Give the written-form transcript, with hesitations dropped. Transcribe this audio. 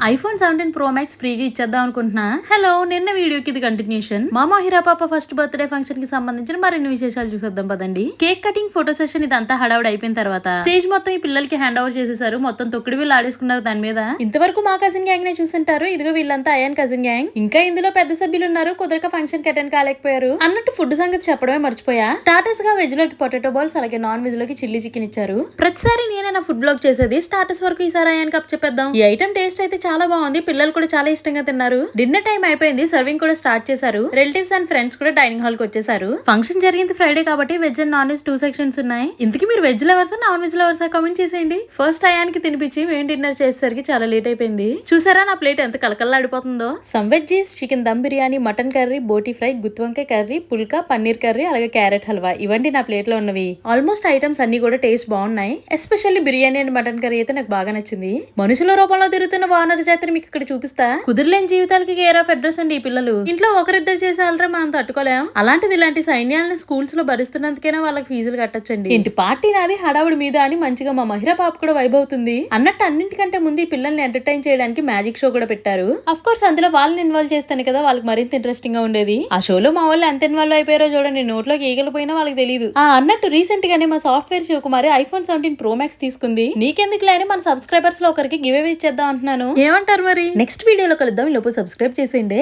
IPhone 17 Pro Max ఫ్రీగా ఇచ్చేద్దాం అనుకుంటున్నా. హలో, నిన్న వీడియోకి ఇది కంటిన్యూషన్. మా మహిరా పాప ఫస్ట్ బర్త్డే ఫంక్షన్ కి సంబంధించిన మరిన్ని విశేషాలు చూసేద్దాం పదండి. కేక్ కటింగ్, ఫోటో సెషన్ ఇదంతా హడావుడి అయిపోయిన తర్వాత స్టేజ్ మొత్తం ఈ పిల్లలకి హ్యాండ్ ఓవర్ చేసేసారు. మొత్తం తొక్కుడు వీళ్ళు ఆడేసుకున్నారు దాని మీద. ఇంతవరకు మా కజిన్ గ్యాంగ్ నే చూసింటారు. ఇదిగో వీళ్ళంతా అయాన్ కజిన్ గ్యాంగ్. ఇంకా ఇందులో పెద్ద సభ్యులు ఉన్నారు. కుదరక ఫంక్షన్ కి అటెండ్ కాలేకపోయారు. అన్నట్టు ఫుడ్ సంగతి చెప్పడమే మర్చిపోయా. స్టార్టర్స్ గా వెజ్ లోకి పొటాటో బాల్స్, అలాగే నాన్ వెజ్ లోకి చిల్లీ చికెన్ ఇచ్చారు. ప్రతిసారి నేనే నా ఫుడ్ బ్లాగ్ చేసేది. స్టార్టర్స్ వరకు ఈసారి అయాన్ కప్ చెప్పేద్దాం. ఈ ఐటమ్ టేస్ట్ అయితే చాలా బాగుంది. పిల్లలు కూడా చాలా ఇష్టంగా తిన్నారు. డిన్నర్ టైం అయిపోయింది. సర్వింగ్ కూడా స్టార్ట్ చేశారు. రిలేటివ్స్ అండ్ ఫ్రెండ్స్ కూడా డైనింగ్ హాల్ కి వచ్చేసారు. ఫంక్షన్ జరిగింది ఫ్రైడే కాబట్టి veg and non veg 2 sections ఉన్నాయి. ఇంతకీ మీరు veg lovers non veg lovers comment చేసేయండి. ఫస్ట్ అయానికి తినిపించి మేము డిన్నర్ చేసేసరికి చాలా లేట్ అయిపోయింది. చూసారా నా ప్లేట్ ఎంత కలకల్లాడిపోతుందో. Some veggies, chicken dum biryani, mutton curry, boti fry, గుత్వంకాయ కర్రీ, పుల్కా, పన్నీర్ కర్రీ, అలాగే క్యారెట్ హల్వా ఇవండి నా ప్లేట్ లో ఉన్నవి. ఆల్మోస్ట్ ఐటమ్స్ అన్ని కూడా టేస్ట్ బాగున్నాయి. Especially biryani and mutton curry అయితే నాకు బాగా నచ్చింది. మనుషుల రూపంలో తిరుగుతున్న వానర జాతిని మీకు ఇక్కడ చూపిస్తా. కుదిరలేని జీవితాలకి కేర్ ఆఫ్ అడ్రస్ అండి ఈ పిల్లలు. ఇంట్లో ఒకరిద్దరు చేసేవాళ్ళరా మనం తట్టుకోలేం. అలాంటిది ఇలాంటి సైన్యాలను స్కూల్స్ లో భరిస్తున్నందుకైనా వాళ్ళకి ఫీజులు కట్టొచ్చండి. ఇంటి పార్టీ నాది హడావుడి మీద అని మంచిగా మా మహిరా పాప కూడా వైబ్ అవుతుంది. అన్నట్టు అన్నింటికంటే ముందు ఈ పిల్లల్ని ఎంటర్టైన్ చేయడానికి మ్యాజిక్ షో కూడా పెట్టారు. అఫ్ కోర్స్ అందులో వాళ్ళని ఇన్వాల్వ్ చేస్తాను కదా వాళ్ళకి మరింత ఇంట్రెస్టింగ్ గా ఉండేది. ఆ షోలో మా వాళ్ళు ఎంత ఇన్వాల్వ్ అయిపోయారో చూడండి. నోట్లోకి ఈగలు పోయినా వాళ్ళకి తెలియదు. అన్నట్టు రీసెంట్ గానే మా software Sivakumari iPhone 17 Pro Max తీసుకుంది. నీకెందుకు లేని మన సబ్స్క్రైబర్స్ లో ఒకరికి గివ్ అవే ఇచ్చేద్దాం అంటున్నాను. ఏమంటారు మరి? నెక్స్ట్ వీడియోలో కలుద్దాం. ఈ లోపు సబ్స్క్రైబ్ చేసేయండి.